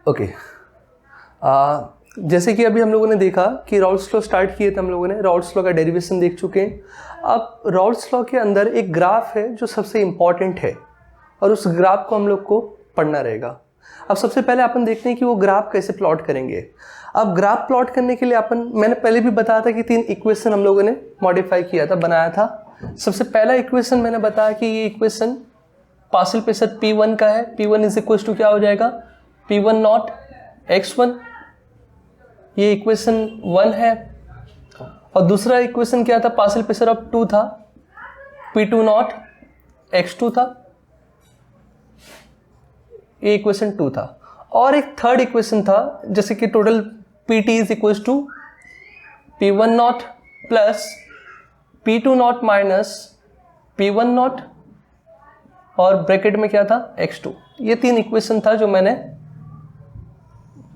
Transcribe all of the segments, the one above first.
Okay, जैसे कि अभी हम लोगों ने देखा कि राउल्ट्स लॉ स्टार्ट किए थे हम लोगों ने, राउल्ट्स लॉ का डेरिवेशन देख चुके हैं। अब राउल्ट्स लॉ के अंदर एक ग्राफ है जो सबसे इम्पॉर्टेंट है और उस ग्राफ को हम लोग को पढ़ना रहेगा। अब सबसे पहले अपन देखते हैं कि वो ग्राफ कैसे प्लॉट करेंगे। अब ग्राफ प्लॉट करने के लिए मैंने पहले भी बताया था कि 3 इक्वेशन हम लोगों ने मॉडिफाई किया था, बनाया था। सबसे पहला इक्वेशन मैंने बताया कि ये इक्वेशन पार्शियल प्रेशर P1 का है। P1 इज इक्वल टू क्या हो जाएगा, P1 नॉट x1, ये इक्वेशन 1 है। और दूसरा इक्वेशन क्या था, पार्शियल प्रेशर ऑफ 2 था, P2 नॉट x2 था, ये इक्वेशन 2 था। और एक थर्ड इक्वेशन था जैसे कि total PT is equal to P1 not plus P2 not minus P1 not और ब्रैकेट में क्या था x2। ये 3 इक्वेशन था जो मैंने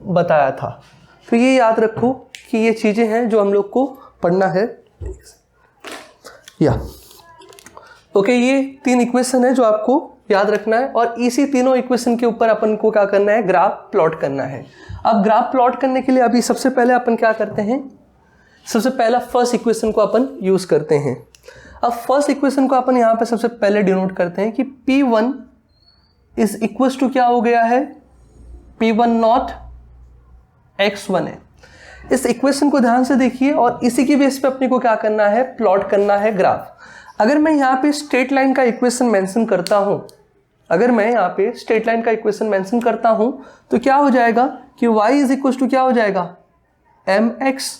बताया था। तो ये याद रखो कि ये चीज़ें हैं जो हम लोग को पढ़ना है। या ओके, ये 3 इक्वेशन है जो आपको याद रखना है और इसी तीनों इक्वेशन के ऊपर अपन को क्या करना है, ग्राफ प्लॉट करना है। अब ग्राफ प्लॉट करने के लिए अभी सबसे पहले अपन क्या करते हैं, सबसे पहला फर्स्ट इक्वेशन को अपन यूज करते हैं। अब फर्स्ट इक्वेशन को अपन यहाँ पे सबसे पहले डिनोट करते हैं कि P1 इज इक्वल टू क्या हो गया है, P1 नॉट x1 है। इस इक्वेशन को ध्यान से देखिए और इसी की बेस पे अपने को क्या करना है, प्लॉट करना है ग्राफ। अगर मैं यहाँ पे स्ट्रेट लाइन का इक्वेशन मेंशन करता हूँ, अगर मैं यहाँ पे स्ट्रेट लाइन का इक्वेशन मेंशन करता हूँ तो क्या हो जाएगा कि y इज इक्वल टू क्या हो जाएगा, mx।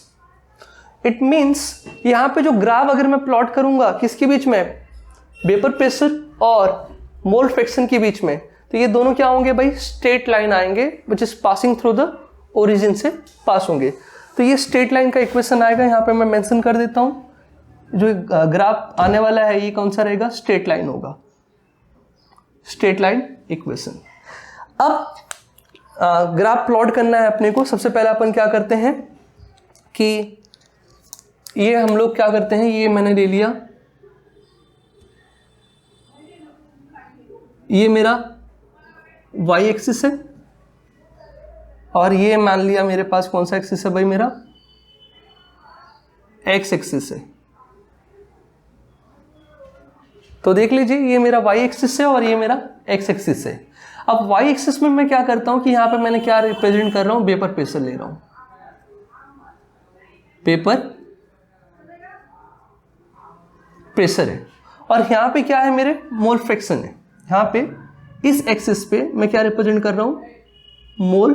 इट मीन्स यहाँ पे जो ग्राफ अगर मैं प्लॉट करूँगा किसके बीच में, वेपर प्रेशर और मोल फ्रैक्शन के बीच में, तो ये दोनों क्या होंगे भाई, स्ट्रेट लाइन आएंगे which is passing through the origin से पास होंगे। तो ये स्ट्रेट लाइन का इक्वेशन आएगा, यहाँ पे मैं मेंशन कर देता हूँ। जो ग्राफ आने वाला है ये कौन सा रहेगा, स्ट्रेट लाइन होगा, स्ट्रेट लाइन इक्वेशन। अब ग्राफ प्लॉट करना है अपने को। सबसे पहले अपन क्या करते हैं कि ये हम लोग क्या करते हैं, ये मैंने ले लिया, ये मेरा y एक्सिस है और ये मान लिया मेरे पास कौन सा एक्सिस है भाई, मेरा x एक्सिस है। तो देख लीजिए ये मेरा y एक्सिस है और ये मेरा x एक्सिस है। अब y एक्सिस में मैं क्या करता हूं कि यहां पे मैंने क्या रिप्रेजेंट कर रहा हूं, वेपर प्रेशर ले रहा हूं, वेपर प्रेशर है। और यहां पे क्या है, मेरे मोल फ्रैक्शन है। यहां पे इस एक्सिस पे मैं क्या रिप्रेजेंट कर रहा हूं, मोल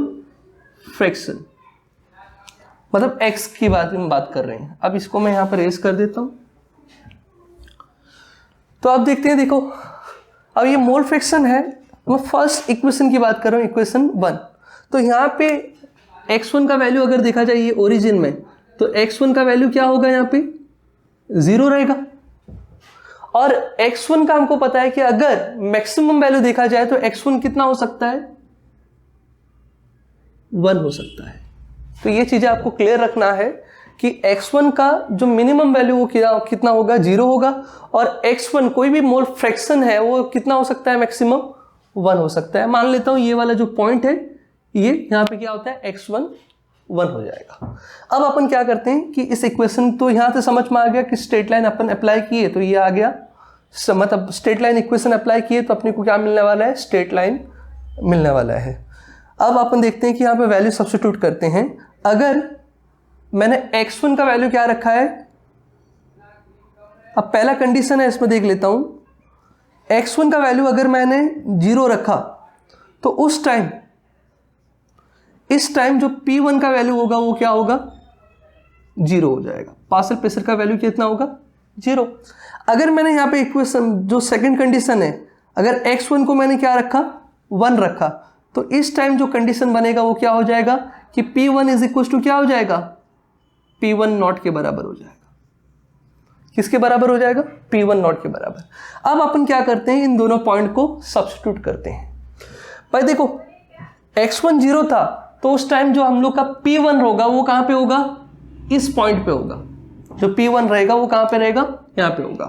फ्रैक्शन, मतलब x की बात कर रहे हैं। अब इसको मैं यहां पर रेस कर देता हूं। तो अब देखते हैं, देखो अब ये मोल फ्रैक्शन है, मैं फर्स्ट इक्वेशन की बात कर रहा हूँ, इक्वेशन 1। तो यहाँ पे x1 का वैल्यू अगर देखा जाए ये ओरिजिन में, तो x1 का वैल्यू क्या होगा, यहाँ पे 0 रहेगा। और x1 का हमको पता है कि अगर मैक्सिमम वैल्यू देखा जाए तो x1 कितना हो सकता है, 1 हो सकता है। तो ये चीजें आपको क्लियर रखना है कि x1 का जो मिनिमम वैल्यू वो कितना होगा, 0 होगा। और x1 कोई भी मोल फ्रैक्शन है वो कितना हो सकता है, मैक्सिमम 1 हो सकता है। मान लेता हूं ये वाला जो पॉइंट है, ये यहाँ पे क्या होता है, x1 1 हो जाएगा। अब अपन क्या करते हैं कि इस इक्वेशन, तो यहाँ से समझ में आ गया कि स्ट्रेट लाइन अपन अप्लाई किए तो ये आ गया, मतलब स्ट्रेट लाइन इक्वेशन अप्लाई किए तो अपने को क्या मिलने वाला है, स्ट्रेट लाइन मिलने वाला है। अब अपन देखते हैं कि यहाँ पे वैल्यू सब्स्टिट्यूट करते हैं। अगर मैंने x1 का वैल्यू क्या रखा है, अब पहला कंडीशन है इसमें देख लेता हूं, x1 का वैल्यू अगर मैंने 0 रखा तो उस टाइम, इस टाइम जो P1 का वैल्यू होगा वो क्या होगा, 0 हो जाएगा। पार्शियल प्रेशर का वैल्यू कितना होगा, 0। अगर मैंने यहाँ पे इक्वेशन जो सेकंड कंडीशन है, अगर x1 को मैंने क्या रखा, 1 रखा, तो इस टाइम जो कंडीशन बनेगा वो क्या हो जाएगा कि P1 इज इक्वल टू क्या हो जाएगा, P1 नॉट के बराबर हो जाएगा। किसके बराबर हो जाएगा, P1 नॉट के बराबर। अब अपन क्या करते हैं, इन दोनों पॉइंट को सब्स्टिट्यूट करते हैं। भाई देखो x1 0 था तो उस टाइम जो हम लोग का P1 होगा वो कहां पे होगा, इस पॉइंट पे होगा। जो P1 रहेगा वो कहां पे रहेगा, यहां पे होगा।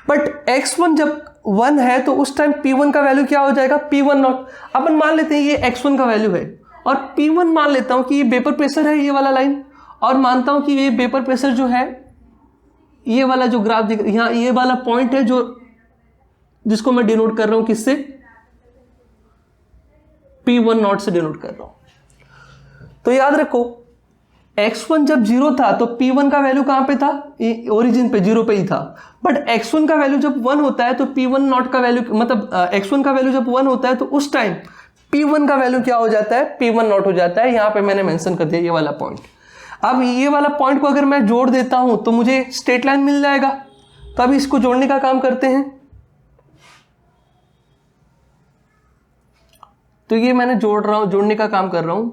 बट x1 जब 1 है तो उस टाइम P1 का वैल्यू क्या हो जाएगा, P1 नॉट। अपन मान लेते हैं ये x1 का वैल्यू है और P1 मान लेता हूं कि ये वेपर प्रेशर है, ये वाला लाइन, और मानता हूं कि ये वेपर प्रेशर जो है, ये वाला जो ग्राफ दिख यहाँ, ये वाला पॉइंट है जो जिसको मैं डिनोट कर रहा हूं किससे, P1 नॉट से डिनोट कर रहा हूं। तो याद रखो x1 जब 0 था तो P1 का वैल्यू कहां पे था, ओरिजिन पे 0 पे ही था। बट x1 का वैल्यू जब 1 होता है तो P1 नॉट का वैल्यू, मतलब x1 का वैल्यू जब 1 होता है तो उस टाइम P1 का वैल्यू क्या हो जाता है, P1 नॉट हो जाता है। यहां पे मैंने मेंशन कर दिया ये वाला पॉइंट। अब ये वाला पॉइंट को अगर मैं जोड़ देता हूं तो मुझे स्ट्रेट लाइन मिल जाएगा। तो अब इसको जोड़ने का काम करते हैं। तो ये मैंने जोड़ने का काम कर रहा हूं।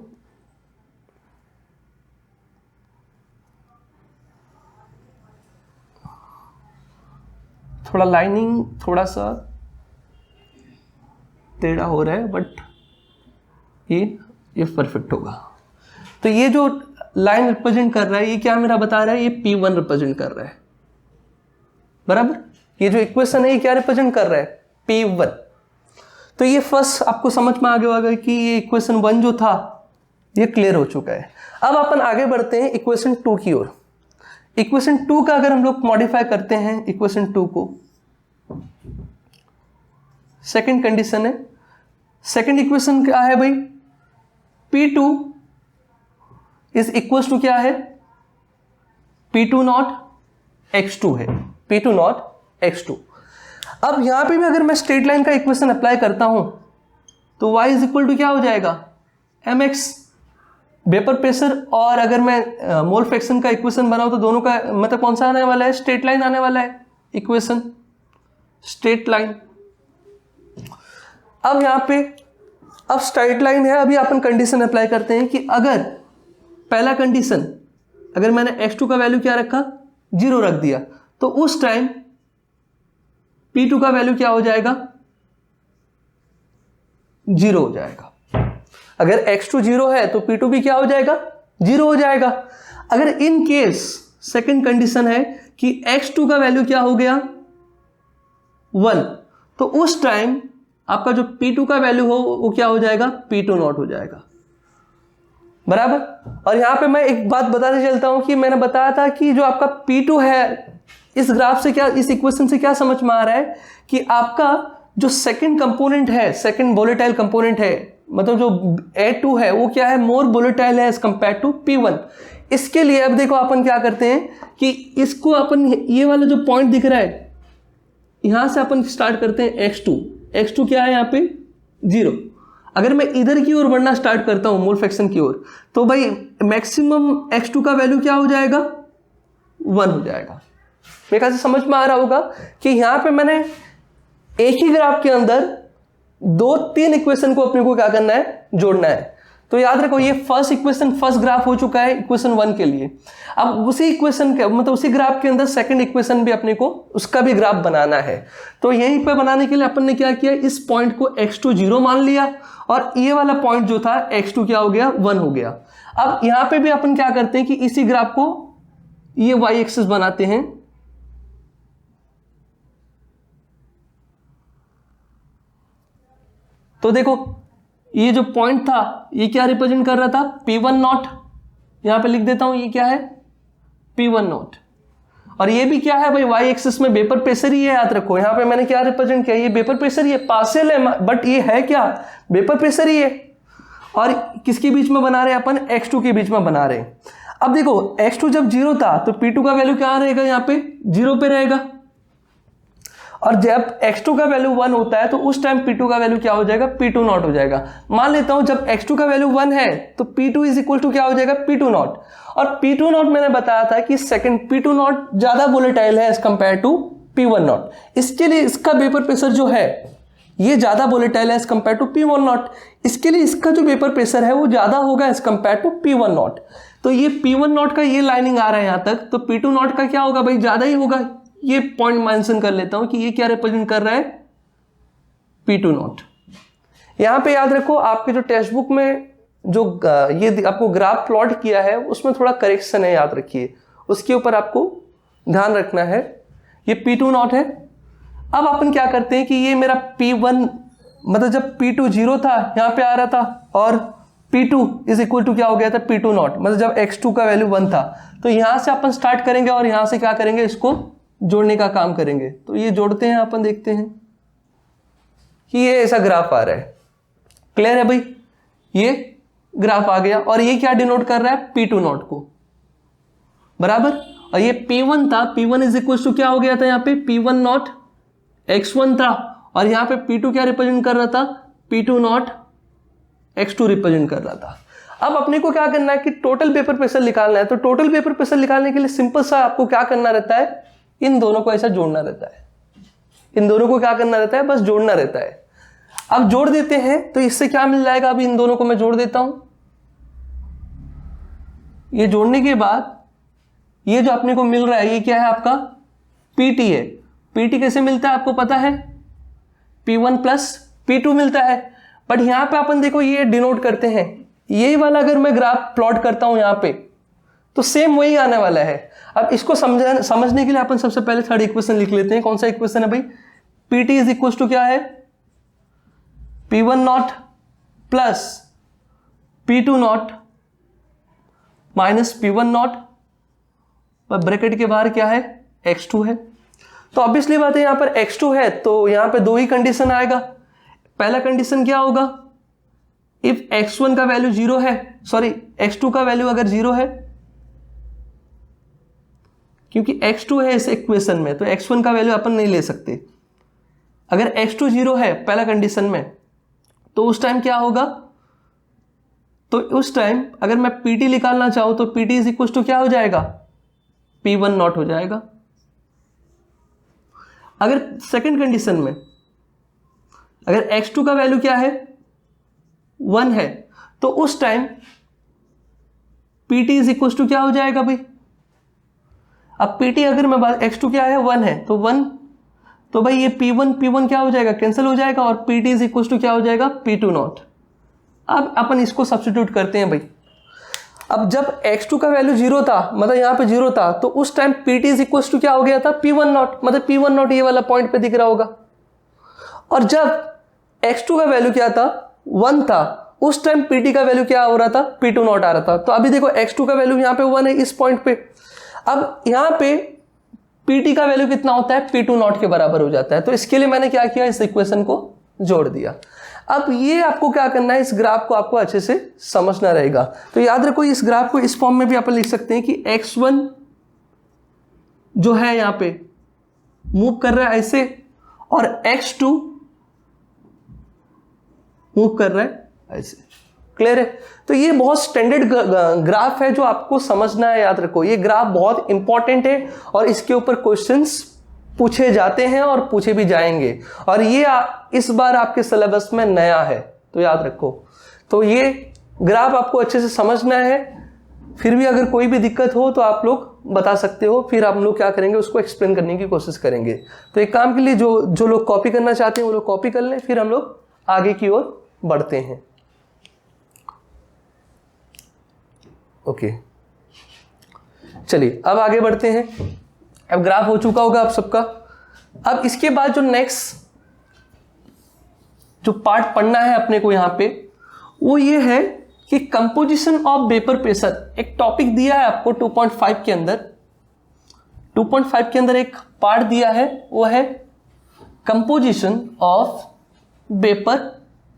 थोड़ा लाइनिंग थोड़ा सा टेढ़ा हो रहा है, बट ये परफेक्ट होगा। तो ये जो लाइन रिप्रेजेंट कर रहा है, ये क्या मेरा बता रहा है, ये P1 रिप्रेजेंट कर रहा है, बराबर। ये जो इक्वेशन है ये क्या रिप्रेजेंट कर रहा है, P1। तो ये फर्स्ट आपको समझ में आ गया होगा कि ये इक्वेशन 1 जो था ये क्लियर हो चुका है। अब अपन आगे बढ़ते हैं इक्वेशन 2 की ओर। इक्वेशन 2 का अगर हम लोग मॉडिफाई करते हैं, इक्वेशन 2 को, सेकंड कंडीशन है, सेकंड इक्वेशन क्या है भाई, P2 इज इक्वल टू क्या है, P2 नॉट x2 है, P2 नॉट x2। अब यहां पे भी अगर मैं स्ट्रेट लाइन का इक्वेशन अप्लाई करता हूं तो y इज इक्वल टू क्या हो जाएगा, mx वेपर प्रेशर, और अगर मैं मोल फ्रैक्शन का इक्वेशन बनाऊं तो दोनों का मतलब कौन सा आने वाला है, स्ट्रेट लाइन आने वाला है, इक्वेशन स्ट्रेट लाइन। अब यहां पे अब स्ट्रेट लाइन है, अभी अपन कंडीशन अप्लाई करते हैं कि अगर पहला कंडीशन, अगर मैंने x2 का वैल्यू क्या रखा, 0 रख दिया, तो उस टाइम P2 का वैल्यू क्या हो जाएगा, 0 हो जाएगा। अगर x2 0 है तो P2 भी क्या हो जाएगा, 0 हो जाएगा। अगर इन केस सेकंड कंडीशन है कि x2 का वैल्यू क्या हो गया, 1, तो उस टाइम आपका जो P2 का वैल्यू हो वो क्या हो जाएगा, P2 नॉट हो जाएगा, बराबर। और यहां पे मैं एक बात बताने चलता हूं कि मैंने बताया था कि जो आपका P2 है, इस ग्राफ से क्या, इस इक्वेशन से क्या समझ में आ रहा है कि आपका जो सेकंड कंपोनेंट है, सेकंड वोलेटाइल कंपोनेंट है, मतलब जो A2 है वो क्या है, मोर वोलेटाइल है एज कंपेयर टू P1। इसके लिए अब देखो अपन क्या करते हैं कि इसको अपन, ये वाला जो पॉइंट दिख रहा है, यहां से अपन स्टार्ट करते हैं x2 क्या है यहाँ पे 0। अगर मैं इधर की ओर बढ़ना स्टार्ट करता हूं मोल फ्रैक्शन की ओर, तो भाई मैक्सिमम x2 का वैल्यू क्या हो जाएगा, 1 हो जाएगा। मेरे ख्याल से समझ में आ रहा होगा कि यहां पे मैंने एक ही ग्राफ के अंदर 2-3 इक्वेशन को अपने को क्या करना है, जोड़ना है। तो याद रखो ये फर्स्ट इक्वेशन, फर्स्ट ग्राफ हो चुका है इक्वेशन 1 के लिए। अब उसी इक्वेशन के मतलब उसी ग्राफ के अंदर सेकंड इक्वेशन भी अपने को उसका भी ग्राफ बनाना है। तो यहीं पे बनाने के लिए अपन ने क्या किया, इस पॉइंट को x2 0 मान लिया और ये वाला पॉइंट जो था x2 क्या हो गया, 1 हो गया। अब यहां पे भी अपन क्या करते हैं कि इसी ग्राफ को ये y एक्सिस बनाते हैं। तो देखो ये जो पॉइंट था ये क्या रिप्रेजेंट कर रहा था, P1 नॉट। यहां पे लिख देता हूं ये क्या है, P1 नॉट। और ये भी क्या है भाई, y एक्सिस में वेपर प्रेशर ही है, याद रखो। यहां पे मैंने क्या रिप्रेजेंट किया, ये वेपर प्रेशर ही है, पार्शियल है बट ये है क्या, वेपर प्रेशर ही है। और किसके बीच में बना रहे हैं अपन, x2 के बीच में बना रहे हैं। अब देखो x2 जब 0 था तो P2 का वैल्यू क्या रहेगा, यहाँ पे 0 पे रहेगा। और जब x2 का वैल्यू 1 होता है तो उस टाइम P2 का वैल्यू क्या हो जाएगा, P2 नॉट हो जाएगा। मान लेता हूं जब x2 का वैल्यू 1 है तो P2 इज इक्वल टू क्या हो जाएगा, P2 नॉट। और P2 नॉट मैंने बताया था कि सेकंड P2 नॉट ज्यादा वोलेटाइल है as compare to P1 not. इसके लिए इसका वेपर प्रेशर जो है ये ज्यादा वोलेटाइल है as compare to P1 not. इसके लिए इसका जो वेपर प्रेशर है वो ज्यादा होगा as compare to P1 not. तो ये P1 नॉट का ये लाइनिंग आ रहा है यहां तक, तो P2 नॉट का क्या होगा भाई, ज्यादा ही होगा। ये पॉइंट मेंशन कर लेता हूं कि ये क्या रिप्रेजेंट कर रहा है, P2 नॉट। यहां पे याद रखो आपके जो टेक्स्ट बुक में जो ये आपको ग्राफ प्लॉट किया है उसमें थोड़ा करेक्शन है, याद रखिए, उसके ऊपर आपको ध्यान रखना है। ये P2 नॉट है। अब अपन क्या करते हैं कि ये मेरा P1 मतलब जब P2 0 था यहां पे आ रहा था और P2 इज इक्वल टू क्या हो गया था, P2 नॉट, मतलब जब x2 का वैल्यू 1 था। तो यहां से अपन स्टार्ट करेंगे और यहां से क्या करेंगे, इसको जोड़ने का काम करेंगे। तो ये जोड़ते हैं, अपन देखते हैं कि ये ऐसा ग्राफ आ रहा है। क्लियर है भाई, ये ग्राफ आ गया और ये क्या डिनोट कर रहा है, P2 नॉट को, बराबर। और ये P1 था, P1 इज इक्वल टू क्या हो गया था यहाँ पे, P1 नॉट x1 था, और यहाँ पे P2 क्या रिप्रेजेंट कर रहा था, P2 नॉट x2 रिप्रेजेंट कर रहा था। अब अपने को क्या करना है कि टोटल पेपर प्रेशर निकालना है। तो टोटल पेपर प्रेशर निकालने के लिए सिंपल सा आपको क्या करना रहता है, इन दोनों को ऐसा जोड़ना रहता है। इन दोनों को क्या करना रहता है, बस जोड़ना रहता है। अब जोड़ देते हैं तो इससे क्या मिल जाएगा, अभी इन दोनों को मैं जोड़ देता हूं। ये जोड़ने के बाद ये जो अपने को मिल रहा है, ये क्या है आपका, PT है। PT कैसे मिलता है आपको पता है, P1 प्लस P2 मिलता है। बट यहां पे अपन देखो ये डिनोट करते हैं, यही वाला अगर मैं ग्राफ प्लॉट करता हूं यहां पे, तो सेम वही आने वाला है। अब इसको समझने के लिए अपन सबसे पहले थर्ड इक्वेशन लिख लेते हैं। कौन सा इक्वेशन है भाई, PT इज इक्वल टू क्या है, P1 not plus P2 not minus P1 not, bracket के बाहर क्या है, x2 है। तो ऑब्वियसली बात है, यहां पर x2 है तो यहां पे दो ही कंडीशन आएगा। पहला कंडीशन क्या होगा, इफ x1 का वैल्यू 0 है, सॉरी x2 का वैल्यू अगर 0 है, क्योंकि x2 है इस इक्वेशन में, तो x1 का वैल्यू अपन नहीं ले सकते। अगर x2 0 है पहला कंडीशन में, तो उस टाइम क्या होगा, तो उस टाइम अगर मैं PT निकालना चाहूं तो PT इज इक्वल टू क्या हो जाएगा, P1 नॉट हो जाएगा। अगर सेकंड कंडीशन में अगर x2 का वैल्यू क्या है, 1 है, तो उस time PT is equal to क्या हो जाएगा भाई। अब PT अगर मैं बात, x2 क्या है, 1 है, तो 1, तो भाई ये P1 क्या हो जाएगा, कैंसिल हो जाएगा, और PT इज इक्वल टू क्या हो जाएगा, P2 नॉट। अब अपन इसको सब्स्टिट्यूट करते हैं भाई। अब जब x2 का वैल्यू 0 था, मतलब यहाँ पे 0 था, तो उस time PT is equal to क्या हो गया था, P1 नॉट, मतलब P1 नॉट ये वाला पॉइंट पे दिख रहा होगा। और जब x2 का वैल्यू क्या था, 1 था, उस टाइम PT का वैल्यू क्या हो रहा था, P2 नॉट आ रहा था। तो अभी देखो x2 का वैल्यू यहाँ पे 1 है इस पॉइंट पे। अब यहाँ पे PT का वैल्यू कितना होता है, P2 नॉट के बराबर हो जाता है। तो इसके लिए मैंने क्या किया, इस इक्वेशन को जोड़ दिया। अब ये आपको क्या करना है, इस ग्राफ को आपको अच्छे से समझना रहेगा। तो याद रखो, इस ग्राफ को इस फॉर्म में भी अपन लिख सकते हैं कि x1 जो है यहाँ पे मूव कर रहा है ऐसे, और x2 मूव कर रहा है ऐसे। क्लियर है। तो ये बहुत स्टैंडर्ड ग्राफ है जो आपको समझना है। याद रखो, ये ग्राफ बहुत इंपॉर्टेंट है और इसके ऊपर क्वेश्चंस पूछे जाते हैं और पूछे भी जाएंगे, और ये इस बार आपके सिलेबस में नया है, तो याद रखो। तो ये ग्राफ आपको अच्छे से समझना है। फिर भी अगर कोई भी दिक्कत हो तो आप लोग बता सकते हो, फिर हम लोग क्या करेंगे, उसको एक्सप्लेन करने की कोशिश करेंगे। तो एक काम के लिए जो लोग कॉपी करना चाहते हैं वो लोग कॉपी कर लें, फिर हम लोग आगे की ओर बढ़ते हैं। ओके, चलिए अब आगे बढ़ते हैं। अब ग्राफ हो चुका होगा आप सबका। अब इसके बाद जो नेक्स्ट जो पार्ट पढ़ना है अपने को यहां पे, वो ये है कि कंपोजिशन ऑफ वेपर प्रेशर। एक टॉपिक दिया है आपको 2.5 के अंदर। 2.5 के अंदर एक पार्ट दिया है, वो है कंपोजिशन ऑफ वेपर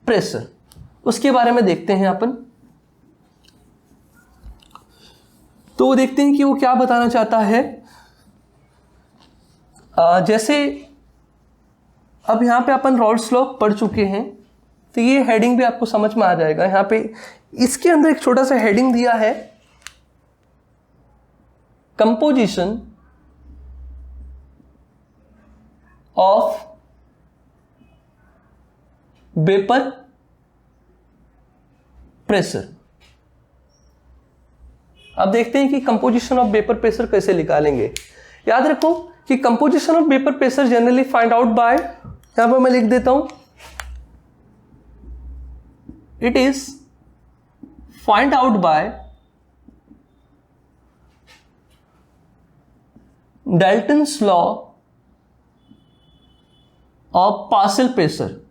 प्रेशर। उसके बारे में देखते हैं अपन। तो देखते हैं कि वो क्या बताना चाहता है। जैसे अब यहाँ पे अपन रॉल्स लॉ पढ़ चुके हैं, तो ये हेडिंग भी आपको समझ में आ जाएगा। यहाँ पे इसके अंदर एक छोटा सा हेडिंग दिया है, कंपोजिशन ऑफ वेपर प्रेशर। अब देखते हैं कि कंपोजिशन ऑफ वेपर प्रेशर कैसे निकालेंगे। याद रखो कि composition of vapour pressure generally find out by, यहां पर मैं लिख देता हूं, it is find out by Dalton's law of partial pressure.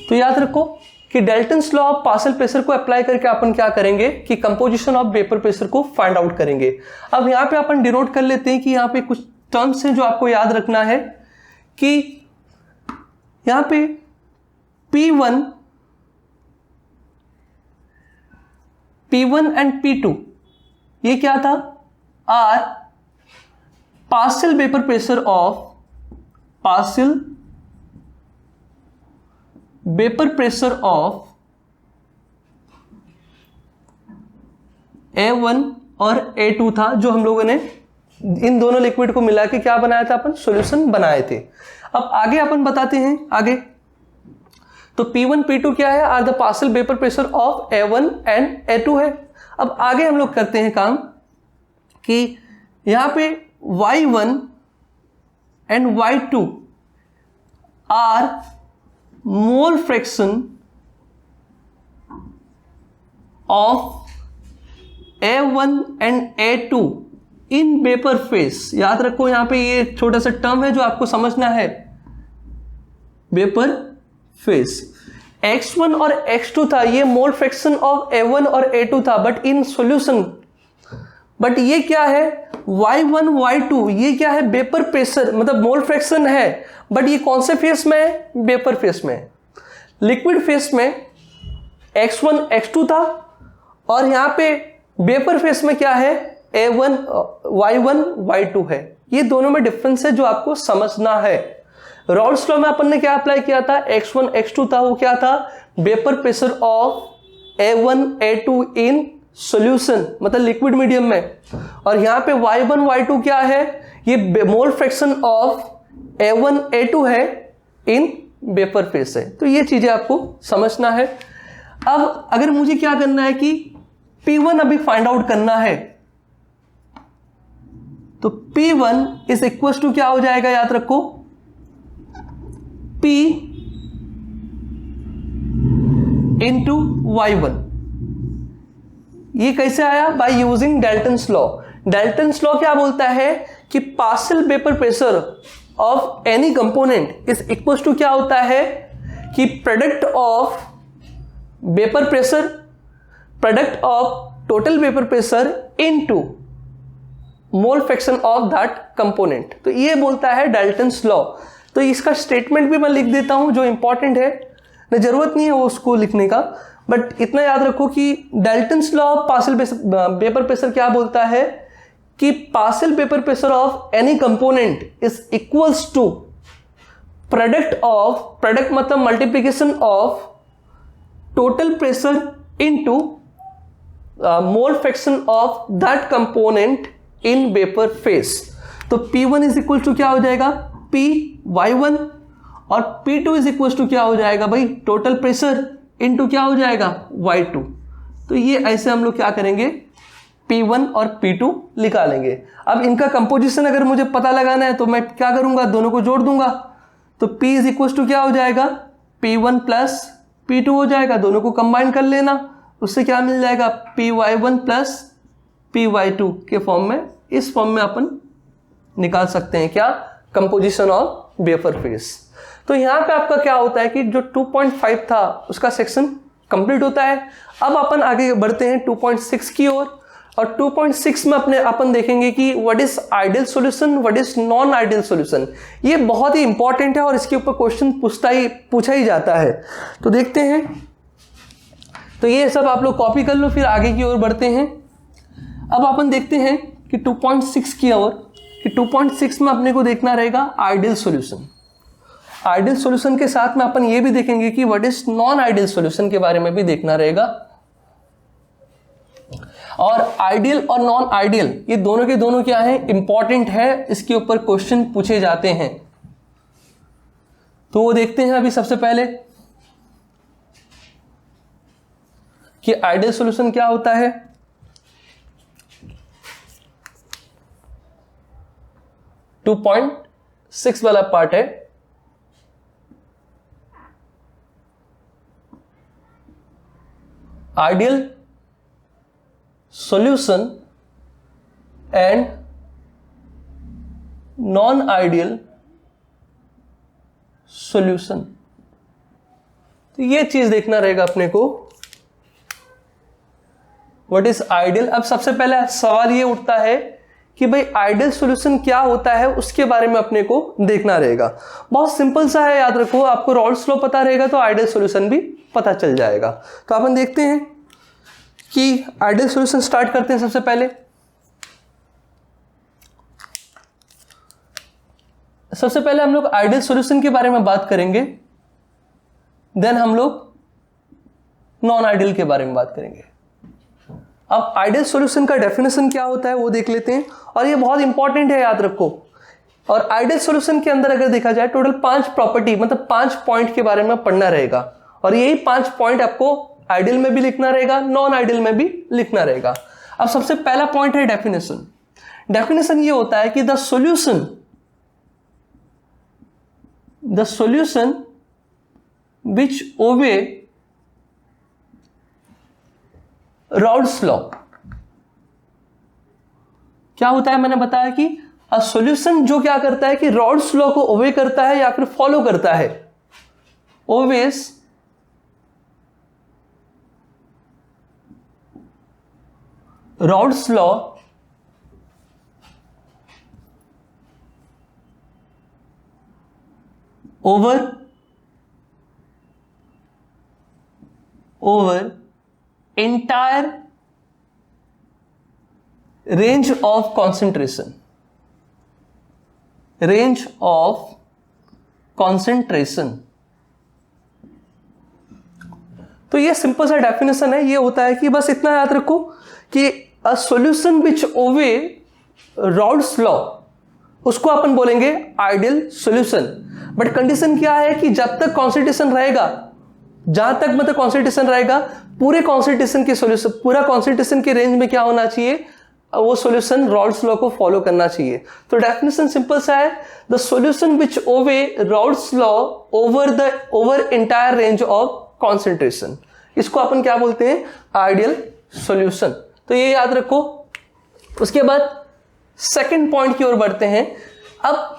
तो याद रखो कि Dalton's law of partial pressure को अप्लाई करके अपन क्या करेंगे कि कंपोजिशन ऑफ वेपर प्रेशर को फाइंड आउट करेंगे। अब यहाँ पे अपन डिनोट कर लेते हैं कि यहाँ पे कुछ टर्म्स हैं जो आपको याद रखना है कि यहाँ पे P1 एंड P2 ये क्या था, are partial vapour pressure of A1 और A2 था, जो हम लोगों ने इन दोनों लिक्विड को मिला के क्या बनाया था, अपन सॉल्यूशन बनाए थे। अब आगे अपन बताते हैं आगे, तो P1 P2 क्या है, are the partial vapour pressure of A1 and A2 है। अब आगे हम लोग करते हैं काम कि यहां पे Y1 and Y2 are mole fraction of A1 and A2 in vapour phase. याद रखो यहां पे ये छोटा सा टर्म है जो आपको समझना है, वेपर फेस। X1 और X2 था, ये मोल फ्रैक्शन ऑफ A1 और A2 था बट इन सॉल्यूशन। बट ये क्या है, Y1 Y2 ये क्या है, वेपर प्रेशर, मतलब मोल फ्रैक्शन है बट ये कौन से फेस में है, वेपर फेस में है। लिक्विड फेस में X1 X2 था और यहां पे वेपर फेस में क्या है, A1 Y1 Y2 है। ये दोनों में डिफरेंस है जो आपको समझना है। रॉल्स लॉ में अपन ने क्या अप्लाई किया था, X1 X2 था, वो क्या था, vapour pressure of A1 A2 in solution, मतलब लिक्विड मीडियम में। और यहाँ पे Y1 Y2 क्या है, ये मोल फ्रैक्शन ऑफ A1 A2 है इन वेपर फेस है। तो ये चीजें आपको समझना है। अब अगर मुझे क्या करना है कि P1 अभी फाइंड आउट करना है, तो P1 इज इक्वल टू क्या हो जाएगा, याद रखो P इंटू Y1। ये कैसे आया, by using Dalton's law. Dalton's law क्या बोलता है कि partial vapour pressure of any component is equal to क्या होता है कि product of vapour pressure, product of total vapour pressure into mole fraction of that component. तो ये बोलता है डाल्टन्स लॉ। तो इसका स्टेटमेंट भी मैं लिख देता हूं जो इंपॉर्टेंट है, न जरूरत नहीं है वो उसको लिखने का, बट इतना याद रखो कि Dalton's law of partial vapour pressure क्या बोलता है कि partial vapour pressure of any component is equals to product of, product मतलब multiplication of total pressure into mole fraction of that component in vapour phase. तो P1 is equal to क्या हो जाएगा, P Y1 और P2 is equal to क्या हो जाएगा भाई, टोटल प्रेशर इनटू क्या हो जाएगा, Y2। तो ये ऐसे हम लोग क्या करेंगे, P1 और P2 निकालेंगे। अब इनका कंपोजिशन अगर मुझे पता लगाना है तो मैं क्या करूंगा, दोनों को जोड़ दूंगा। तो P इज इक्वल टू क्या हो जाएगा, P1 प्लस P2 हो जाएगा, दोनों को कंबाइन कर लेना, उससे क्या मिल जाएगा, PY1 प्लस PY2 के फॉर्म में, इस फॉर्म में अपन निकाल सकते हैं क्या, कंपोजिशन ऑफ वेपर फेस। तो यहाँ पे आपका क्या होता है कि जो 2.5 था उसका सेक्शन कंप्लीट होता है। अब अपन आगे बढ़ते हैं 2.6 की ओर, और 2.6 में अपन देखेंगे कि what is ideal solution, what is non ideal solution. ये बहुत ही इंपॉर्टेंट है और इसके ऊपर क्वेश्चन पूछा ही जाता है। तो देखते हैं, तो ये सब आप लोग कॉपी कर लो, फिर आगे की ओर बढ़ते हैं। अब अपन देखते हैं कि 2.6 की ओर, कि 2.6 में अपने को देखना रहेगा आइडियल सॉल्यूशन। आइडियल सॉल्यूशन के साथ में अपन ये भी देखेंगे कि what is non ideal solution के बारे में भी देखना रहेगा। और आइडियल और नॉन आइडियल ये दोनों के दोनों क्या है, इंपॉर्टेंट है, इसके ऊपर क्वेश्चन पूछे जाते हैं। तो वो देखते हैं अभी सबसे पहले कि आइडियल सॉल्यूशन क्या होता है। टू 2.6 वाला पार्ट है, ideal solution and non ideal solution. तो ये चीज देखना रहेगा अपने को, व्हाट इज आइडियल। अब सबसे पहले सवाल ये उठता है कि भाई आइडियल सॉल्यूशन क्या होता है, उसके बारे में अपने को देखना रहेगा। बहुत सिंपल सा है, याद रखो, आपको रॉल्स लॉ पता रहेगा तो आइडियल सॉल्यूशन भी पता चल जाएगा। तो अपन देखते हैं कि आइडियल सॉल्यूशन स्टार्ट करते हैं। सबसे पहले हम लोग आइडियल सॉल्यूशन के बारे में बात करेंगे, देन हम लोग नॉन आइडियल के बारे में बात करेंगे। अब आइडियल सॉल्यूशन का डेफिनेशन क्या होता है वो देख लेते हैं, और ये बहुत इंपॉर्टेंट है, याद रखो। और आइडियल सॉल्यूशन के अंदर अगर देखा जाए टोटल 5 प्रॉपर्टी मतलब 5 पॉइंट के बारे में पढ़ना रहेगा, और यही 5 पॉइंट आपको आइडियल में भी लिखना रहेगा, नॉन आइडियल में भी लिखना रहेगा। अब सबसे पहला पॉइंट है डेफिनेशन। डेफिनेशन ये होता है कि the solution which obey Raoult's law। क्या होता है, मैंने बताया कि अ सॉल्यूशन जो क्या करता है कि Raoult's law को ओबे करता है या फिर फॉलो करता है, obeys Raoult's law over entire range of concentration। तो ये सिंपल सा डेफिनेशन है। ये होता है कि बस इतना याद रखो कि a solution which obey Raoult's law, उसको अपन बोलेंगे आइडियल सॉल्यूशन। बट कंडीशन क्या है कि जब तक कॉन्सेंट्रेशन रहेगा, जहां तक मतलब कॉन्सेंट्रेशन रहेगा, पूरे कॉन्सेंट्रेशन के सॉल्यूशन, पूरा कॉन्सेंट्रेशन के रेंज में क्या होना चाहिए, वो सॉल्यूशन रॉल्स लॉ को फॉलो करना चाहिए। तो डेफिनेशन सिंपल सा है, the solution which obey Raoult's law over entire range of concentration, इसको अपन क्या बोलते हैं, आइडियल सॉल्यूशन। तो ये याद रखो। उसके बाद सेकंड पॉइंट की ओर बढ़ते हैं। अब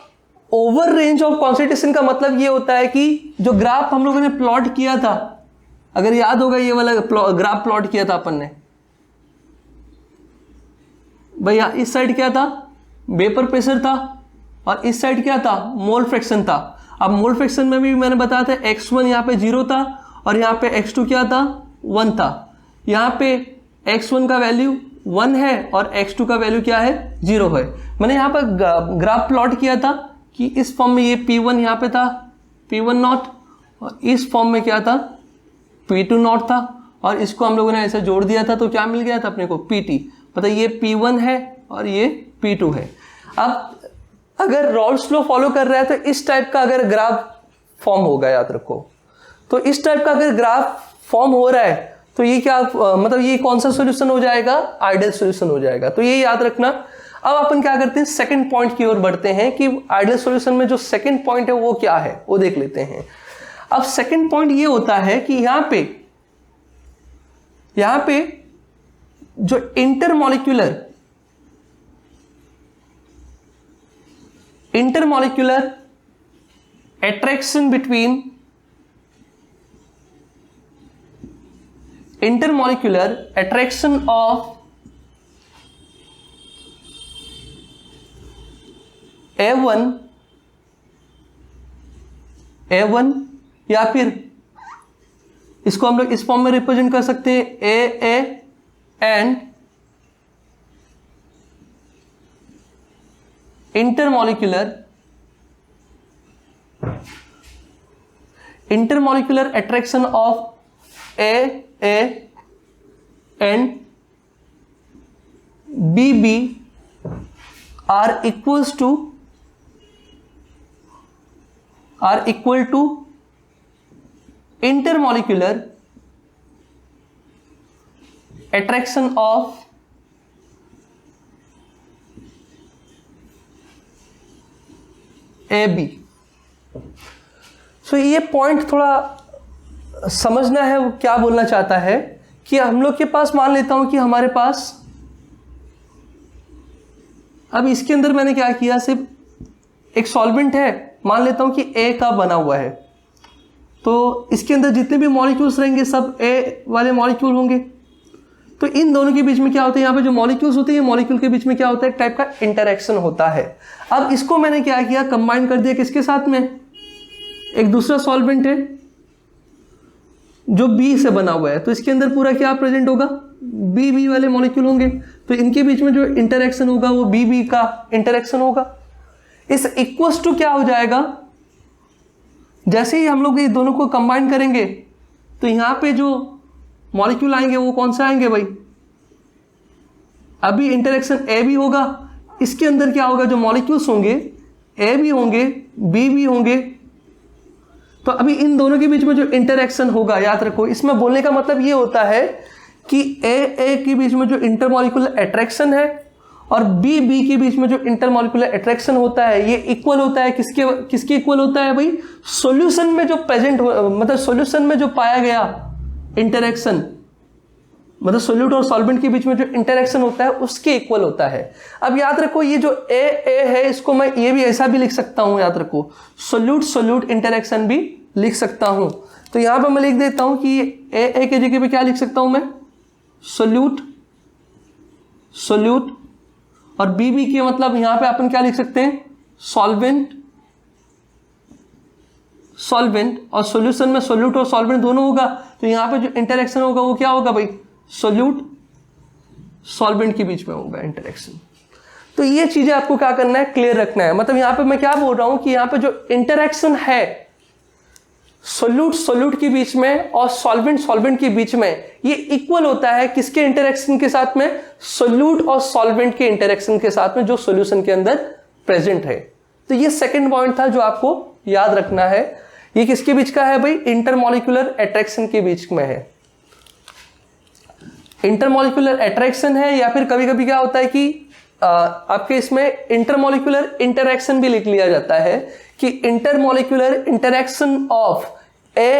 ओवर रेंज ऑफ कॉन्सेंट्रेशन का मतलब ये होता है कि जो ग्राफ हम लोगों ने प्लॉट किया था, अगर याद होगा ये वाला ग्राफ प्लॉट किया था अपन ने, भैया इस साइड क्या था, वेपर प्रेशर था, और इस साइड क्या था, मोल फ्रैक्शन था। अब मोल फ्रैक्शन में भी मैंने बताया था x1 यहाँ पे 0 था, और यहाँ पे x2 क्या था, 1 था। यहाँ पे x1 का वैल्यू 1 है और x2 का वैल्यू क्या है, 0 है। मैंने यहाँ पर ग्राफ प्लॉट किया था कि इस फॉर्म में ये P1 यहाँ पे था, P1 नॉट, और इस फॉर्म में क्या था, P2 नॉट था, और इसको हम लोगों ने ऐसे जोड़ दिया था, तो क्या मिल गया था अपने को, PT। मतलब ये P1 है और ये P2 है। अब अगर रॉल्स लॉ फॉलो कर रहा है तो इस टाइप का अगर ग्राफ फॉर्म होगा, याद रखो। तो इस टाइप का अगर ग्राफ फॉर्म हो रहा है तो ये क्या मतलब ये कौन सा सॉल्यूशन हो जाएगा, आइडियल सॉल्यूशन हो जाएगा। तो ये याद रखना। अब अपन क्या करते हैं, सेकंड पॉइंट की ओर बढ़ते हैं कि आइडियल सॉल्यूशन में जो सेकंड पॉइंट है वो क्या है, वो देख लेते हैं। अब सेकंड पॉइंट ये होता है कि यहां पे जो intermolecular attraction between of A1 या फिर इसको हम लोग इस फॉर्म में रिप्रेजेंट कर सकते हैं, AA and intermolecular attraction of AA and BB are equal to intermolecular attraction of AB। सो ये पॉइंट थोड़ा समझना है, वो क्या बोलना चाहता है कि हम लोग के पास, मान लेता हूं कि हमारे पास, अब इसके अंदर मैंने क्या किया, सिर्फ एक सॉल्वेंट है, मान लेता हूं कि A का बना हुआ है, तो इसके अंदर जितने भी मॉलिक्यूल्स रहेंगे सब ए वाले मॉलिक्यूल होंगे। तो इन दोनों के बीच में क्या होता है, यहाँ पे जो मॉलिक्यूल्स होते हैं मॉलिक्यूल के बीच में क्या होता है, एक टाइप का इंटरेक्शन होता है। अब इसको मैंने क्या किया, कंबाइन कर दिया किसके साथ में, एक दूसरा सॉल्वेंट है जो बी से बना हुआ है, तो इसके अंदर पूरा क्या प्रेजेंट होगा, बी वाले मॉलिक्यूल होंगे। तो इनके बीच में जो इंटरेक्शन होगा वो बी का इंटरेक्शन होगा। इस इक्वल्स टू क्या हो जाएगा, जैसे ही हम लोग ये दोनों को कंबाइन करेंगे तो यहां पे जो मॉलिक्यूल आएंगे वो कौन से आएंगे भाई, अभी इंटरेक्शन ए भी होगा, इसके अंदर क्या होगा, जो मॉलिक्यूल्स होंगे ए भी होंगे बी भी होंगे। तो अभी इन दोनों के बीच में जो इंटरेक्शन होगा, याद रखो इसमें बोलने का मतलब ये होता है कि ए के बीच में जो इंटरमॉलिक्यूलर अट्रैक्शन है और बी के बीच में जो इंटरमॉलिक्यूलर अट्रैक्शन होता है ये इक्वल होता है किसके इक्वल होता है भाई, सॉल्यूशन में जो प्रेजेंट मतलब सॉल्यूशन में जो पाया गया इंटरेक्शन, मतलब सोल्यूट और सॉल्वेंट के बीच में जो इंटरेक्शन होता है उसके इक्वल होता है। अब याद रखो ये जो ए है इसको मैं ये भी ऐसा भी लिख सकता हूं, याद रखो सोल्यूट इंटरेक्शन भी लिख सकता हूं। तो यहां पर मैं लिख देता हूं कि ए के जगह पे क्या लिख सकता हूं मैं, सोल्यूट और बी के मतलब यहां पे अपन क्या लिख सकते हैं, सॉल्वेंट और सॉल्यूशन में सोल्यूट और सॉल्वेंट दोनों होगा। तो यहां पे जो इंटरेक्शन होगा वो क्या होगा भाई, सोल्यूट सॉल्वेंट के बीच में होगा इंटरेक्शन। तो ये चीजें आपको क्या करना है, क्लियर रखना है। मतलब यहां पे मैं क्या बोल रहा हूं कि यहां पे जो इंटरेक्शन है सोल्यूट के बीच में और सॉल्वेंट के बीच में, ये इक्वल होता है किसके इंटरेक्शन के साथ में, सोल्यूट और सॉल्वेंट के इंटरेक्शन के साथ में जो सॉल्यूशन के अंदर प्रेजेंट है। तो ये सेकंड पॉइंट था जो आपको याद रखना है। ये किसके बीच का है भाई, इंटरमॉलिक्यूलर अट्रैक्शन के बीच में है। इंटरमॉलिक्यूलर अट्रैक्शन है या फिर कभी कभी क्या होता है कि आपके इसमें इंटरमॉलिक्यूलर इंटरैक्शन भी लिख लिया जाता है कि intermolecular interaction of A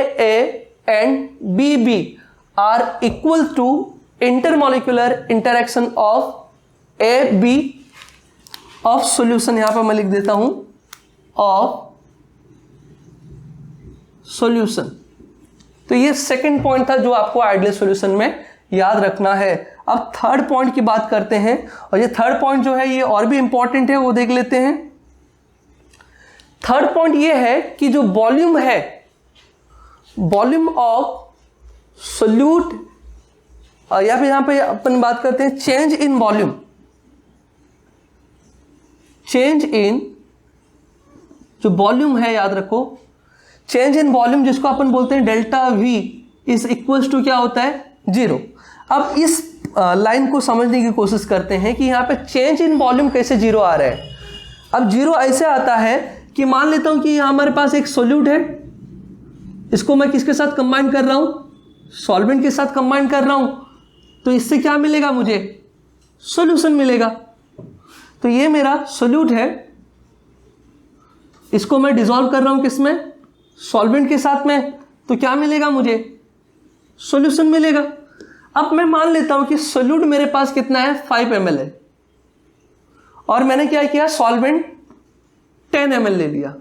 and B are equal to intermolecular interaction of A B of solution, यहां पर मैं लिख देता हूं ऑफ सॉल्यूशन। तो ये सेकंड पॉइंट था जो आपको आइडियल सॉल्यूशन में याद रखना है। अब थर्ड पॉइंट की बात करते हैं, और ये थर्ड पॉइंट जो है ये और भी इंपॉर्टेंट है, वो देख लेते हैं। थर्ड पॉइंट ये है कि जो वॉल्यूम है, वॉल्यूम ऑफ सोल्यूट, या फिर यहां पे अपन बात करते हैं change in volume, change in जो वॉल्यूम है, याद रखो चेंज इन वॉल्यूम जिसको अपन बोलते हैं delta V is equals to क्या होता है, 0। अब इस लाइन को समझने की कोशिश करते हैं कि यहाँ पे चेंज इन वॉल्यूम कैसे 0 आ रहा है। अब 0 ऐसे आता है कि मान लेता हूं कि यहाँ हमारे पास एक सोल्यूट है, इसको मैं किसके साथ कंबाइन कर रहा हूं, सॉल्वेंट के साथ कंबाइन कर रहा हूं, तो इससे क्या मिलेगा मुझे, सॉल्यूशन मिलेगा। तो ये मेरा सोल्यूट है, इसको मैं डिसॉल्व कर रहा हूं किसमें, सॉल्वेंट के साथ में, तो क्या मिलेगा मुझे, सॉल्यूशन मिलेगा। अब मैं मान लेता हूं कि सोल्यूट मेरे पास कितना है, 5 ml है, और मैंने क्या किया, सॉल्वेंट 10 ml ले लिया।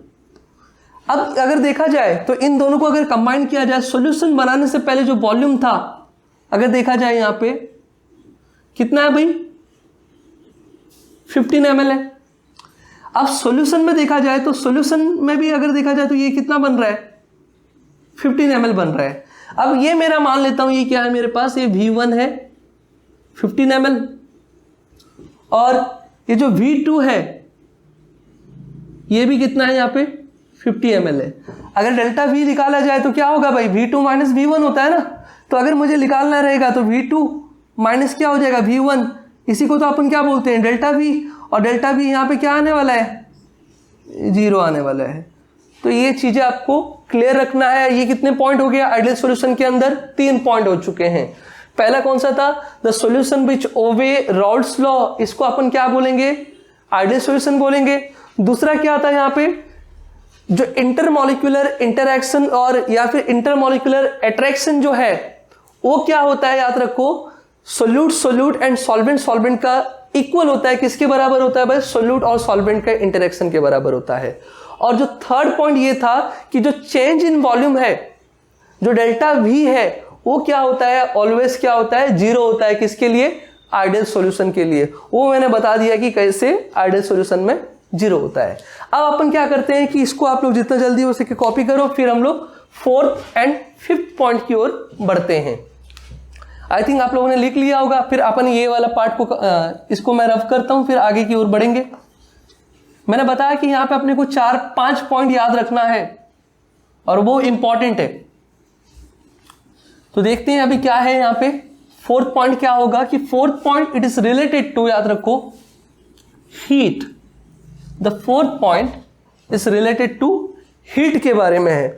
अब अगर देखा जाए तो इन दोनों को अगर कंबाइन किया जाए, सॉल्यूशन बनाने से पहले जो वॉल्यूम था अगर देखा जाए यहां पे कितना है भाई, 15 ml है। अब सॉल्यूशन में देखा जाए तो सॉल्यूशन में भी अगर देखा जाए तो ये कितना बन रहा है, 15 ml बन रहा है। अब ये मेरा मान लेता हूं ये क्या है मेरे पास, ये V1 है 15 ml, और ये जो V2 है ये भी कितना है यहाँ पे 50 ml है। अगर डेल्टा V निकाला जाए तो क्या होगा भाई, V2 माइनस V1 होता है ना। तो अगर मुझे निकालना रहेगा तो V2 माइनस क्या हो जाएगा, V1, इसी को तो अपन क्या बोलते हैं, डेल्टा V, और डेल्टा V यहाँ पे क्या आने वाला है, 0 आने वाला है। तो ये चीजें आपको क्लियर रखना है। ये कितने पॉइंट हो गया आइडियल सॉल्यूशन के अंदर, 3 पॉइंट हो चुके हैं। पहला कौन सा था, द सॉल्यूशन विच ओबे राउल्ट्स लॉ, इसको अपन क्या बोलेंगे, आइडियल सॉल्यूशन बोलेंगे। दूसरा क्या था यहाँ पे, जो इंटरमॉलिक्यूलर इंटरैक्शन और या फिर इंटरमॉलिक्यूलर अट्रैक्शन जो है वो क्या होता है, याद रखो सोल्यूट एंड सॉल्वेंट का इक्वल होता है, किसके बराबर होता है भाई, सोल्यूट और सॉल्वेंट का इंटरेक्शन के बराबर होता है। और जो थर्ड पॉइंट ये था कि जो चेंज इन वॉल्यूम है, जो डेल्टा वी है, वो क्या होता है, ऑलवेज क्या होता है, जीरो होता है। किसके लिए, आइडियल सॉल्यूशन के लिए। वो मैंने बता दिया कि कैसे आइडियल सॉल्यूशन में जीरो होता है। अब अपन क्या करते हैं कि इसको आप लोग जितना जल्दी हो सके कॉपी करो, फिर हम लोग फोर्थ एंड फिफ्थ पॉइंट की ओर बढ़ते हैं। आई थिंक आप लोगों ने लिख लिया होगा। फिर अपन ये वाला पार्ट को इसको मैं रफ करता हूं, फिर आगे की ओर बढ़ेंगे। मैंने बताया कि यहां पे अपने को 4-5 पॉइंट याद रखना है और वो इंपॉर्टेंट है। तो देखते हैं अभी क्या है यहां पे। फोर्थ पॉइंट क्या होगा कि fourth point it is related to, याद रखो, heat. The fourth point is related to heat के बारे में है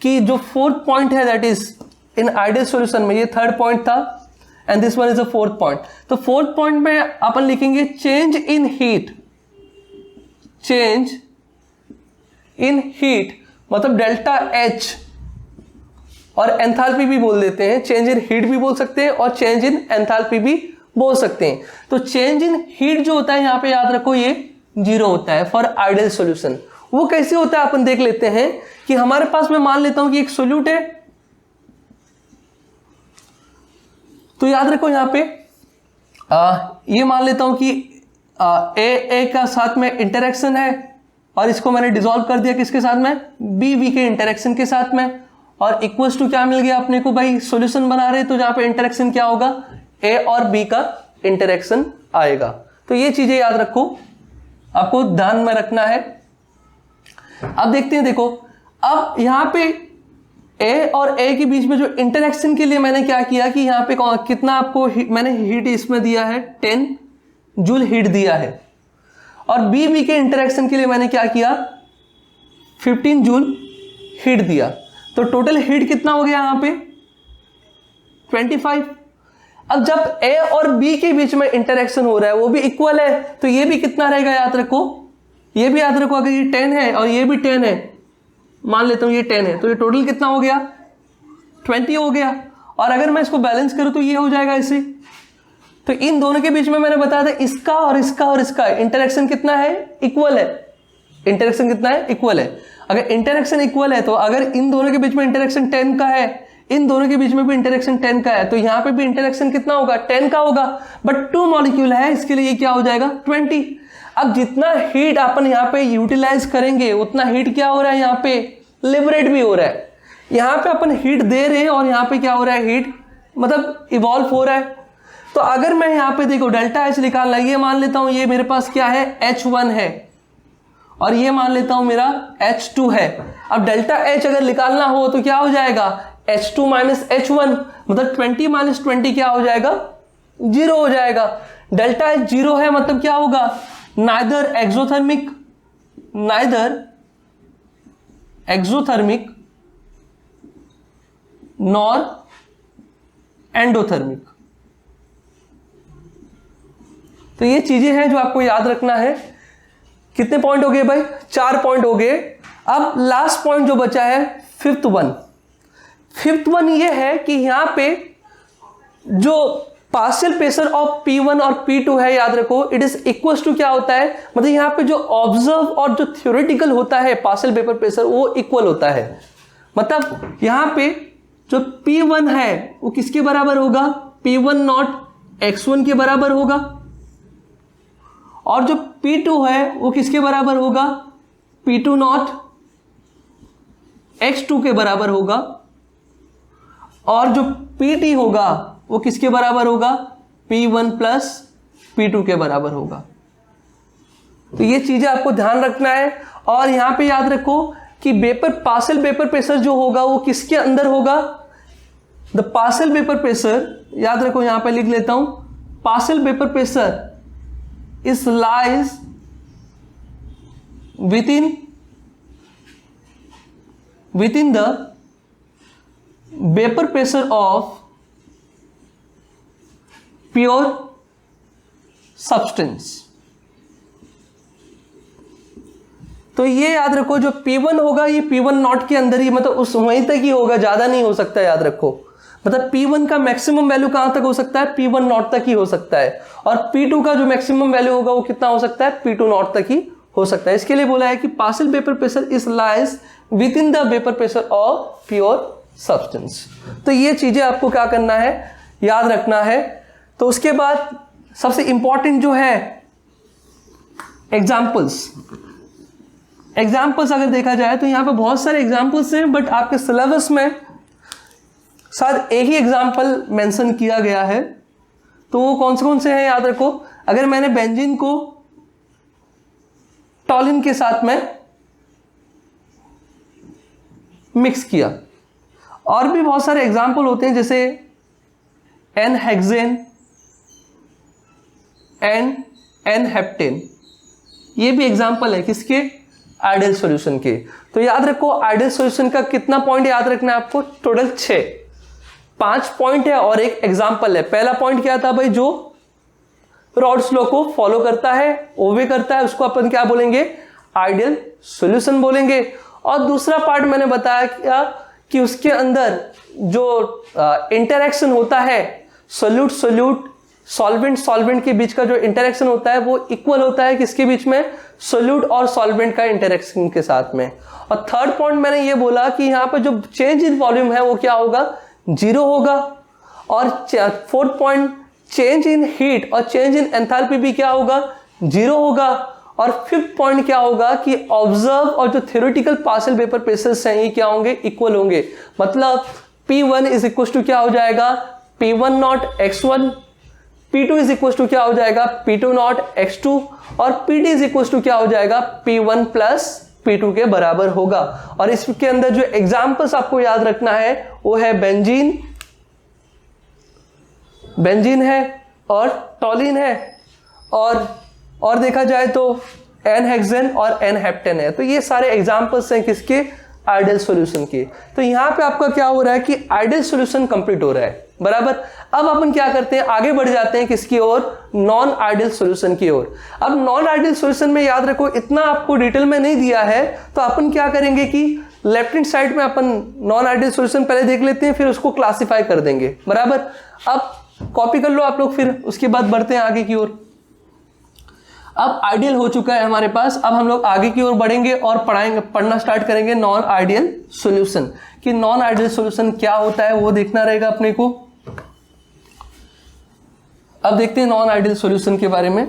कि जो फोर्थ पॉइंट है that is in ideal solution में, ये थर्ड पॉइंट था and this one is the fourth point. तो फोर्थ पॉइंट में अपन लिखेंगे change in heat. Change in heat मतलब डेल्टा एच, और एंथैल्पी भी बोल देते हैं। चेंज इन हीट भी बोल सकते हैं और चेंज इन एंथैल्पी भी बोल सकते हैं। तो चेंज इन हीट जो होता है यहां पे याद रखो ये जीरो होता है फॉर आइडियल सॉल्यूशन। वो कैसे होता है अपन देख लेते हैं कि हमारे पास, मैं मान लेता हूं कि एक सोल्यूट है। तो याद रखो यहां पे ये मान लेता हूं कि ए का साथ में इंटरेक्शन है और इसको मैंने डिसॉल्व कर दिया किसके साथ में, बी के इंटरेक्शन के साथ में, और इक्वल्स टू क्या मिल गया अपने को भाई, सॉल्यूशन बना रहे। तो जहां पे इंटरेक्शन क्या होगा, ए और बी का इंटरेक्शन आएगा। तो ये चीजें याद रखो, आपको ध्यान में रखना है। अब देखते हैं, देखो अब यहां पे ए और ए के बीच में जो इंटरेक्शन के लिए मैंने क्या किया कि यहां पे कितना आपको मैंने हीट इसमें दिया है, 10 जूल हीट दिया है। और बी के इंटरेक्शन के लिए मैंने क्या किया, 15 जूल हीट दिया। तो टोटल हीट कितना हो गया यहां पे, 25। अब जब ए और बी के बीच में इंटरेक्शन हो रहा है, वो भी इक्वल है, तो ये भी कितना रहेगा याद रखो, ये भी याद रखो, अगर ये 10 है और ये भी 10 है, मान लेता हूं ये 10 है, तो ये टोटल कितना हो गया, 20 हो गया। और अगर मैं इसको बैलेंस करूं तो ये हो जाएगा ऐसे। तो इन दोनों के बीच में मैंने बताया था इसका और इसका और इसका इंटरेक्शन कितना है, इक्वल है। इंटरेक्शन कितना है, इक्वल है। अगर इंटरेक्शन इक्वल है तो अगर इन दोनों के बीच में इंटरेक्शन 10 का है, इन दोनों के बीच में भी इंटरेक्शन 10 का है, तो यहां पे भी इंटरेक्शन कितना होगा, 10 का होगा। बट 2 मॉलिक्यूल है, इसके लिए ये क्या हो जाएगा, 20। अब जितना हीट अपन यहाँ पे यूटिलाइज करेंगे उतना हीट क्या हो रहा है, यहाँ पे लिबरेट भी हो रहा है। यहाँ पे अपन हीट दे रहे हैं और यहाँ पे क्या हो रहा है, हीट मतलब इवॉल्व हो रहा है। तो अगर मैं यहाँ पे देखो डेल्टा एच निकालना, ये मान लेता हूं ये मेरे पास क्या है, H1 है, और ये मान लेता हूं मेरा H2 है। अब डेल्टा एच अगर निकालना हो तो क्या हो जाएगा, H2 माइनस H1, मतलब 20 माइनस 20 क्या हो जाएगा, 0 हो जाएगा। डेल्टा एच 0 है मतलब क्या होगा, नाइदर एक्सोथर्मिक नॉर एंडोथर्मिक। तो ये चीजें हैं जो आपको याद रखना है। कितने पॉइंट हो गए भाई, 4 पॉइंट हो गए। अब लास्ट पॉइंट जो बचा है, फिफ्थ वन ये है कि यहां पे जो पार्शियल प्रेशर ऑफ P1 और P2 है, याद रखो इट इज इक्वल टू क्या होता है, मतलब यहां पे जो ऑब्जर्व और जो थ्योरेटिकल होता है पार्शियल वेपर प्रेशर वो इक्वल होता है। मतलब यहां पे जो P1 है वो किसके बराबर होगा, P1 नॉट X1 के बराबर होगा, और जो P2 है वो किसके बराबर होगा, P2 नॉट X2 के बराबर होगा, और जो PT होगा वो किसके बराबर होगा, P1 प्लस P2 के बराबर होगा। तो ये चीजें आपको ध्यान रखना है। और यहां पे याद रखो कि पार्शियल वेपर प्रेशर जो होगा वो किसके अंदर होगा, द पार्शियल वेपर प्रेशर, याद रखो यहां पे लिख लेता हूं, partial vapour pressure is lies within the vapor pressure of pure substance। तो ये याद रखो जो P1 होगा ये P1 नॉट के अंदर ही, मतलब उस वहीं तक ही होगा, ज्यादा नहीं हो सकता, याद रखो। मतलब P1 का मैक्सिमम वैल्यू कहां तक हो सकता है, P1 नॉट तक ही हो सकता है, और P2 का जो मैक्सिमम वैल्यू होगा वो कितना हो सकता है, P2 नॉट तक ही हो सकता है। इसके लिए बोला है कि partial vapour pressure is lies with in the vapour pressure of pure substance. तो ये चीजें आपको क्या करना है, याद रखना है। तो उसके बाद सबसे इंपॉर्टेंट जो है एग्जाम्पल्स अगर देखा जाए तो यहां पे बहुत सारे एग्जाम्पल्स हैं, बट आपके सिलेबस में शायद एक ही एग्जाम्पल मेंशन किया गया है। तो वो कौन से हैं याद रखो। अगर मैंने बेंजीन को टॉलिन के साथ में मिक्स किया, और भी बहुत सारे एग्जाम्पल होते हैं जैसे n hexane and n heptane, ये भी एग्जाम्पल है किसके, आइडियल सॉल्यूशन के। तो याद रखो आइडियल सॉल्यूशन का कितना पॉइंट याद रखना है आपको, टोटल 5 पॉइंट है और एक एग्जाम्पल है। पहला पॉइंट क्या था भाई, जो रॉड्स लॉ को फॉलो करता है, ओबे करता है, उसको अपन क्या बोलेंगे, आइडियल सॉल्यूशन बोलेंगे। और दूसरा पार्ट मैंने बताया क्या कि उसके अंदर जो इंटरेक्शन होता है सोल्यूट सॉल्वेंट के बीच का जो इंटरेक्शन होता है वो इक्वल होता है किसके बीच में, सोल्यूट और सॉल्वेंट का इंटरेक्शन के साथ में। और थर्ड पॉइंट मैंने ये बोला कि यहाँ पर जो चेंज इन वॉल्यूम है वो क्या होगा, 0 होगा। और fourth point, change in heat और चेंज इन एंथैल्पी भी क्या होगा, 0 होगा। और फिफ्थ पॉइंट क्या होगा कि ऑब्जर्व और जो थ्योरेटिकल पार्शियल वेपर प्रेशर्स हैं ये क्या होंगे, इक्वल होंगे। मतलब P1 इज इक्वल टू क्या हो जाएगा, P1 not x1, P2 is equal to क्या हो जाएगा, P2 नॉट x2, और PD इज इक्वल टू क्या हो जाएगा, P1 प्लस P2 के बराबर होगा। और इसके अंदर जो एग्जाम्पल्स आपको याद रखना है वो है बेंजीन है और टॉलिन है, और देखा जाए तो एन हेक्सेन और एन हेप्टेन है। तो ये सारे एग्जाम्पल्स हैं किसके, आइडियल सॉल्यूशन के। तो यहां पे आपका क्या हो रहा है कि आइडियल सॉल्यूशन कंप्लीट हो रहा है, बराबर। अब अपन क्या करते हैं, आगे बढ़ जाते हैं किसकी ओर, नॉन आइडियल सॉल्यूशन की ओर। अब नॉन आइडियल सॉल्यूशन में याद रखो इतना आपको डिटेल में नहीं दिया है, तो अपन क्या करेंगे कि लेफ्ट हैंड साइड में अपन नॉन आइडियल सॉल्यूशन पहले देख लेते हैं, फिर उसको क्लासिफाई कर देंगे, बराबर। अब कॉपी कर लो आप लोग, फिर उसके बाद बढ़ते हैं आगे की ओर। अब आइडियल हो चुका है हमारे पास, अब हम लोग आगे की ओर बढ़ेंगे और पढ़ना स्टार्ट करेंगे नॉन आइडियल सॉल्यूशन, कि नॉन आइडियल सॉल्यूशन क्या होता है वो देखना रहेगा अपने को। अब देखते हैं नॉन आइडियल सॉल्यूशन के बारे में।